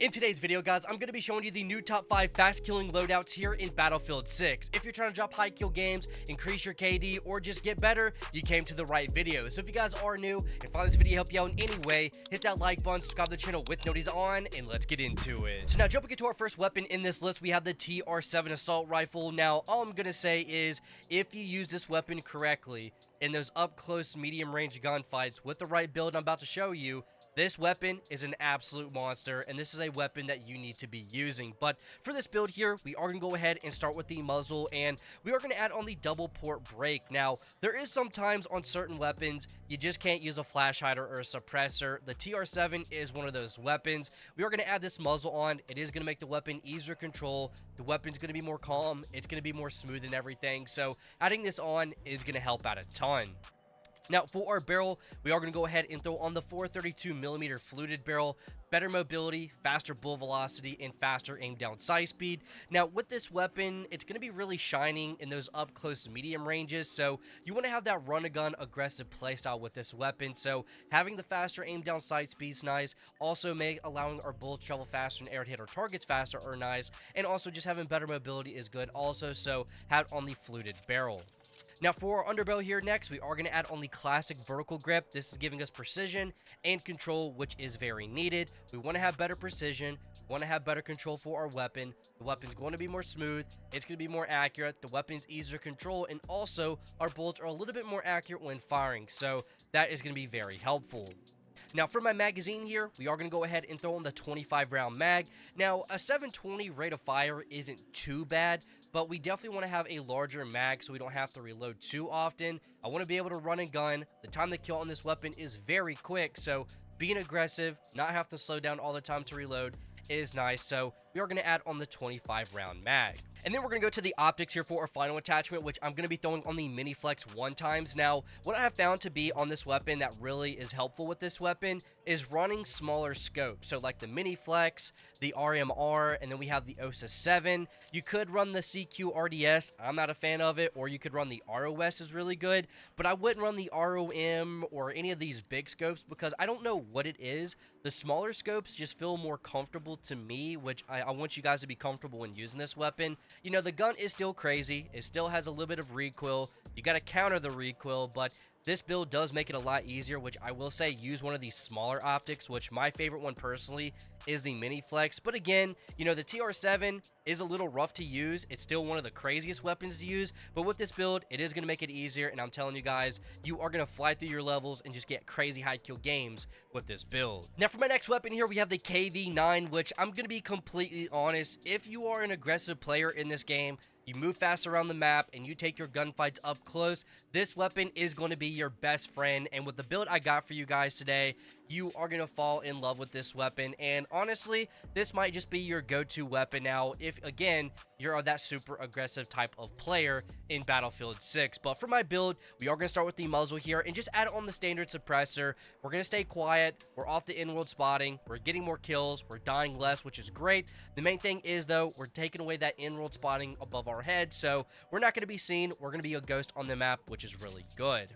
In today's video, guys, I'm going to be showing you the new top 5 fast killing loadouts here in Battlefield 6. If you're trying to drop high kill games, increase your KD, or just get better, you came to the right video. So if you guys are new and find this video help you out in any way, hit that like button, subscribe to the channel with notifications on, and let's get into it. So now jumping into our first weapon in this list, we have the TR7 assault rifle. Now, all I'm going to say is if you use this weapon correctly in those up close medium range gunfights with the right build I'm about to show you, this weapon is an absolute monster, and this is a weapon that you need to be using. But for this build here, we are going to go ahead and start with the muzzle, and we are going to add on the double port brake. Now, there is sometimes on certain weapons, you just can't use a flash hider or a suppressor. The TR7 is one of those weapons. We are going to add this muzzle on. It is going to make the weapon easier to control. The weapon's going to be more calm. It's going to be more smooth and everything. So adding this on is going to help out a ton. Now, for our barrel, we are going to go ahead and throw on the 432mm fluted barrel. Better mobility, faster bullet velocity, and faster aim down sight speed. Now, with this weapon, it's going to be really shining in those up close medium ranges, so you want to have that run-and-gun aggressive playstyle with this weapon. So having the faster aim down sight speed is nice. Also, allowing our bullets travel faster and air to hit our targets faster are nice. And also, just having better mobility is good also, so have on the fluted barrel. Now, for our underbarrel here next, we are going to add on the classic vertical grip. This is giving us precision and control, which is very needed. We want to have better precision, want to have better control for our weapon. The weapon's going to be more smooth, it's going to be more accurate, the weapon's easier to control, and also our bullets are a little bit more accurate when firing, so that is going to be very helpful. Now, for my magazine here, we are going to go ahead and throw in the 25 round mag. Now, a 720 rate of fire isn't too bad, but we definitely want to have a larger mag so we don't have to reload too often. I want to be able to run and gun. The time to kill on this weapon is very quick, so being aggressive, not have to slow down all the time to reload is nice. So we are going to add on the 25 round mag. And then we're going to go to the optics here for our final attachment, which I'm going to be throwing on the mini flex 1x. Now, what I have found to be on this weapon that really is helpful with this weapon is running smaller scopes. So like the mini flex, the RMR, and then we have the OSA 7. You could run the CQ RDS. I'm not a fan of it. Or you could run the ROS is really good. But I wouldn't run the ROM or any of these big scopes because I don't know what it is. The smaller scopes just feel more comfortable to me, which I want you guys to be comfortable when using this weapon. You know, the gun is still crazy. It still has a little bit of recoil. You got to counter the recoil, but this build does make it a lot easier, which I will say use one of these smaller optics, which my favorite one personally is the mini flex. But again, you know, the TR7 is a little rough to use. It's still one of the craziest weapons to use, but with this build, it is going to make it easier, and I'm telling you guys, you are going to fly through your levels and just get crazy high kill games with this build. Now, for my next weapon here, we have the KV9, which I'm going to be completely honest, if you are an aggressive player in this game, you move fast around the map, and you take your gunfights up close, this weapon is going to be your best friend. And with the build I got for you guys today, you are going to fall in love with this weapon. And honestly, this might just be your go-to weapon now if, again, you're that super aggressive type of player in Battlefield 6. But for my build, we are going to start with the muzzle here and just add on the standard suppressor. We're going to stay quiet. We're off the in-world spotting. We're getting more kills. We're dying less, which is great. The main thing is, though, we're taking away that in-world spotting above our head, so we're not going to be seen. We're going to be a ghost on the map, which is really good.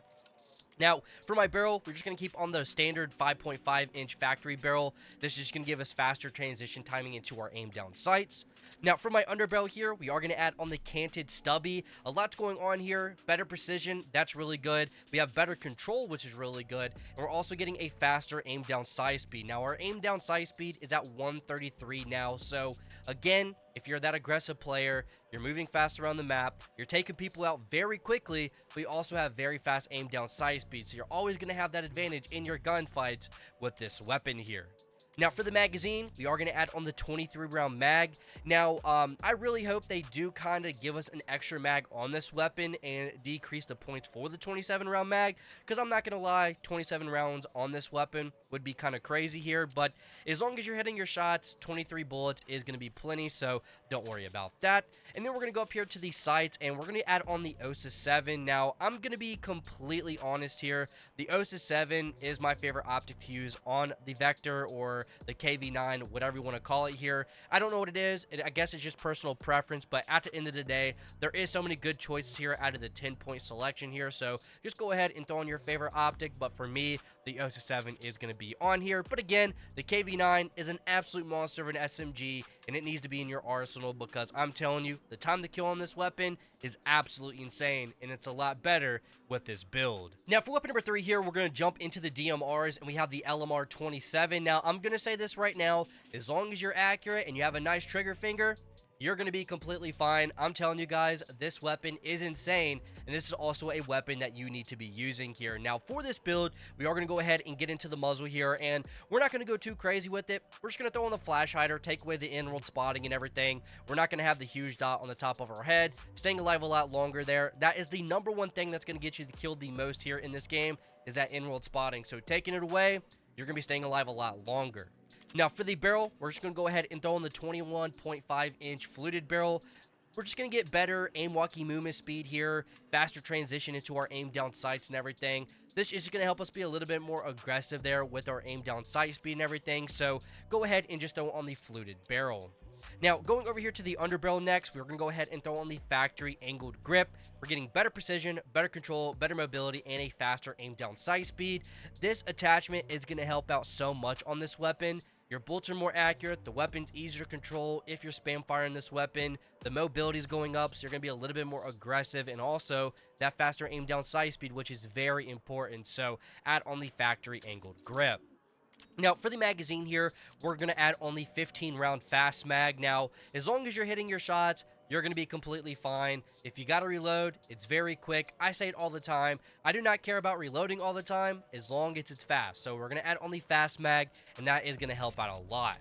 Now, for my barrel, we're just going to keep on the standard 5.5-inch factory barrel. This is just going to give us faster transition timing into our aim down sights. Now, for my underbarrel here, we are going to add on the canted stubby. A lot's going on here. Better precision, that's really good. We have better control, which is really good. And we're also getting a faster aim down sight speed. Now, our aim down sight speed is at 133 now. So, again, if you're that aggressive player, you're moving fast around the map, you're taking people out very quickly, but you also have very fast aim down sight speed. So you're always going to have that advantage in your gunfights with this weapon here. Now, for the magazine, we are going to add on the 23 round mag. Now, I really hope they do kind of give us an extra mag on this weapon and decrease the points for the 27 round mag, because I'm not going to lie, 27 rounds on this weapon would be kind of crazy here, but as long as you're hitting your shots, 23 bullets is going to be plenty, so don't worry about that. And then we're going to go up here to the sights, and we're going to add on the OSA 7. Now, I'm going to be completely honest here. The OSA 7 is my favorite optic to use on the Vector or the KV9, whatever you want to call it here. I don't know what it is. I guess it's just personal preference, but at the end of the day, there is so many good choices here out of the 10-point selection here, so just go ahead and throw in your favorite optic. But for me, the OSA 7 is going to be on here. But again, the KV9 is an absolute monster of an SMG, and it needs to be in your arsenal because I'm telling you, the time to kill on this weapon is absolutely insane, and it's a lot better with this build. Now, for weapon number 3 here, we're going to jump into the DMRs, and we have the LMR 27. Now, I'm going to say this right now, as long as you're accurate and you have a nice trigger finger, you're going to be completely fine. I'm telling you guys, this weapon is insane, and this is also a weapon that you need to be using here. Now, for this build, we are going to go ahead and get into the muzzle here, and we're not going to go too crazy with it. We're just going to throw on the flash hider, take away the in-world spotting and everything. We're not going to have the huge dot on the top of our head, staying alive a lot longer there. That is the number one thing that's going to get you killed the most here in this game, is that in-world spotting. So taking it away, you're going to be staying alive a lot longer. Now, for the barrel, we're just going to go ahead and throw in the 21.5-inch fluted barrel. We're just going to get better aim walking movement speed here, faster transition into our aim down sights and everything. This is just going to help us be a little bit more aggressive there with our aim down sight speed and everything. So go ahead and just throw on the fluted barrel. Now, going over here to the underbarrel next, we're going to go ahead and throw on the factory angled grip. We're getting better precision, better control, better mobility, and a faster aim down sight speed. This attachment is going to help out so much on this weapon. Your bolts are more accurate, the weapon's easier to control if you're spam firing this weapon, the mobility is going up, so you're going to be a little bit more aggressive, and also that faster aim down sight speed, which is very important, so add on the factory angled grip. Now, for the magazine here, we're going to add on the 15-round fast mag. Now, as long as you're hitting your shots, you're going to be completely fine. If you got to reload, it's very quick. I say it all the time. I do not care about reloading all the time as long as it's fast. So we're going to add on the fast mag, and that is going to help out a lot.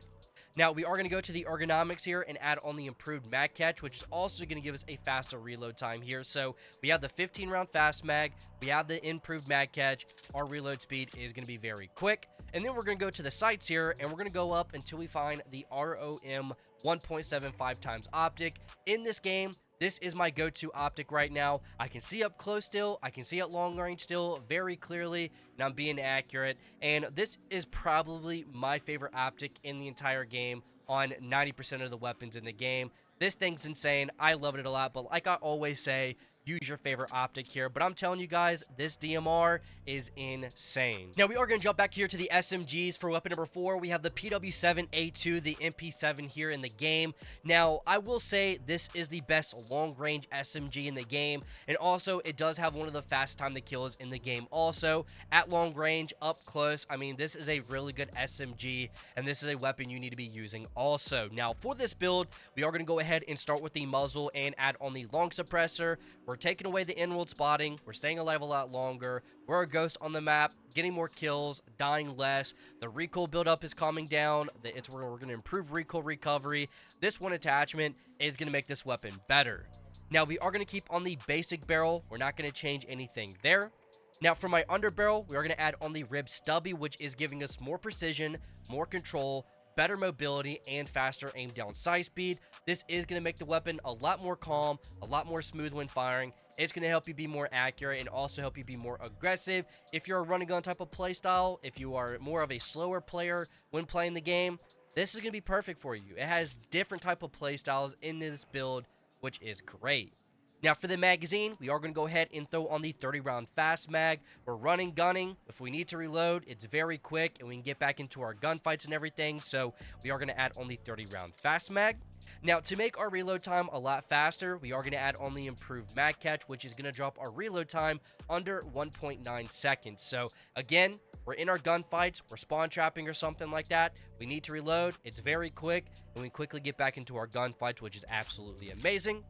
Now, we are going to go to the ergonomics here and add on the improved mag catch, which is also going to give us a faster reload time here. So we have the 15-round fast mag, we have the improved mag catch, our reload speed is going to be very quick. And then we're going to go to the sights here, and we're going to go up until we find the ROM 1.75 times optic. In this game, this is my go-to optic right now. I can see up close still, I can see at long range still very clearly, and I'm being accurate. And this is probably my favorite optic in the entire game on 90% of the weapons in the game. This thing's insane. I love it a lot, but like I always say, use your favorite optic here. But I'm telling you guys, this DMR is insane. Now, we are going to jump back here to the SMGs for weapon number 4. We have the PW7A2, the MP7 here in the game. Now, I will say this is the best long-range SMG in the game, and also it does have one of the fast time to kills in the game also. At long range, up close, I mean, this is a really good SMG, and this is a weapon you need to be using also. Now, for this build, we are going to go ahead and start with the muzzle and add on the long suppressor. We're taking away the in-world spotting. We're staying alive a lot longer. We're a ghost on the map, getting more kills, dying less. The recoil buildup is calming down. We're going to improve recoil recovery. This one attachment is going to make this weapon better. Now, we are going to keep on the basic barrel. We're not going to change anything there. Now, for my underbarrel, we are going to add on the rib stubby, which is giving us more precision, more control, better mobility, and faster aim down sight speed. This is going to make the weapon a lot more calm, a lot more smooth when firing. It's going to help you be more accurate and also help you be more aggressive. If you're a running gun type of play style, if you are more of a slower player when playing the game, this is going to be perfect for you. It has different type of play styles in this build, which is great. Now, for the magazine, we are going to go ahead and throw on the 30-round fast mag. We're running, gunning. If we need to reload, it's very quick, and we can get back into our gunfights and everything, so we are going to add on the 30-round fast mag. Now, to make our reload time a lot faster, we are going to add on the improved mag catch, which is going to drop our reload time under 1.9 seconds. So, again, we're in our gunfights, we're spawn trapping or something like that. We need to reload. It's very quick, and we quickly get back into our gunfights, which is absolutely amazing.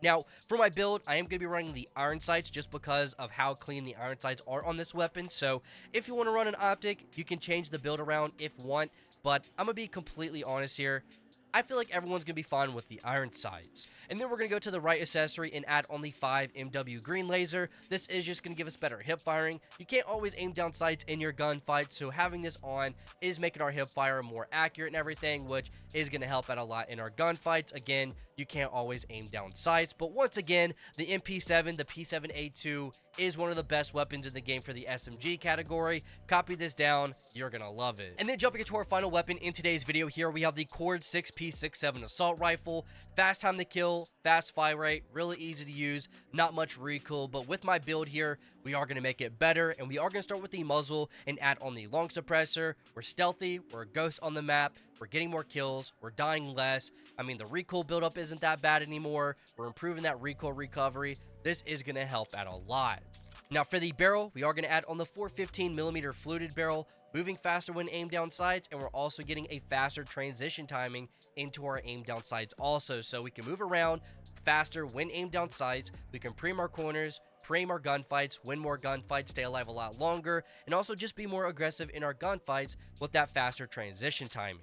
Now, for my build, I am going to be running the iron sights just because of how clean the iron sights are on this weapon. So, if you want to run an optic, you can change the build around if want. But I'm going to be completely honest here. I feel like everyone's going to be fine with the iron sights. And then we're going to go to the right accessory and add only 5 MW green laser. This is just going to give us better hip firing. You can't always aim down sights in your gunfight, so having this on is making our hip fire more accurate and everything, which is going to help out a lot in our gunfights. Again, you can't always aim down sights, but once again, the MP7, the P7A2 is one of the best weapons in the game for the SMG category. Copy this down, you're gonna love it. And then jumping into our final weapon in today's video here, we have the Cord 6P67 Assault Rifle. Fast time to kill, fast fire rate, really easy to use, not much recoil, but with my build here, we are going to make it better, and we are going to start with the muzzle and add on the long suppressor. We're stealthy, we're a ghost on the map, we're getting more kills, we're dying less. I mean, the recoil buildup isn't that bad anymore. We're improving that recoil recovery. This is going to help out a lot. Now for the barrel, we are going to add on the 415mm fluted barrel, moving faster when aimed down sights, and we're also getting a faster transition timing into our aim down sights also, so we can move around faster when aimed down sights. We can pre-aim our corners, pre-aim our gunfights, win more gunfights, stay alive a lot longer, and also just be more aggressive in our gunfights with that faster transition timing.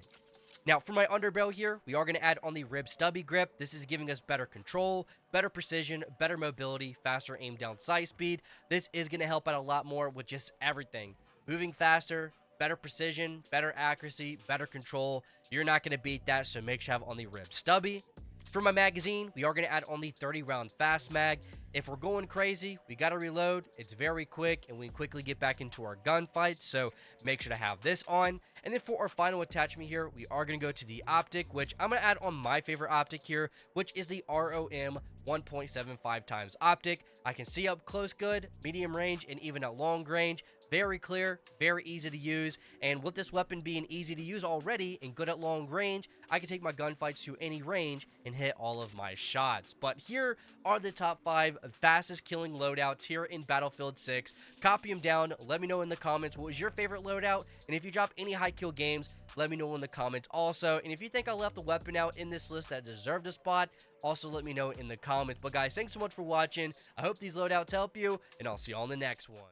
Now for my underbarrel here, we are going to add on the rib stubby grip. This is giving us better control, better precision, better mobility, faster aim down sight speed. This is going to help out a lot more with just everything. Moving faster, better precision, better accuracy, better control. You're not going to beat that, so make sure you have on the rib stubby. For my magazine, we are going to add on the 30-round fast mag. If we're going crazy, we got to reload. It's very quick, and we quickly get back into our gunfights, so make sure to have this on. And then for our final attachment here, we are going to go to the optic, which I'm going to add on my favorite optic here, which is the ROM 1.75 times optic. I can see up close good, medium range, and even at long range. Very clear, very easy to use, and with this weapon being easy to use already and good at long range, I can take my gunfights to any range and hit all of my shots. But here are the top 5 fastest killing loadouts here in Battlefield 6. Copy them down, let me know in the comments what was your favorite loadout, and if you drop any high kill games, let me know in the comments also. And if you think I left a weapon out in this list that deserved a spot, also let me know in the comments. But guys, thanks so much for watching. I hope these loadouts help you, and I'll see you on the next one.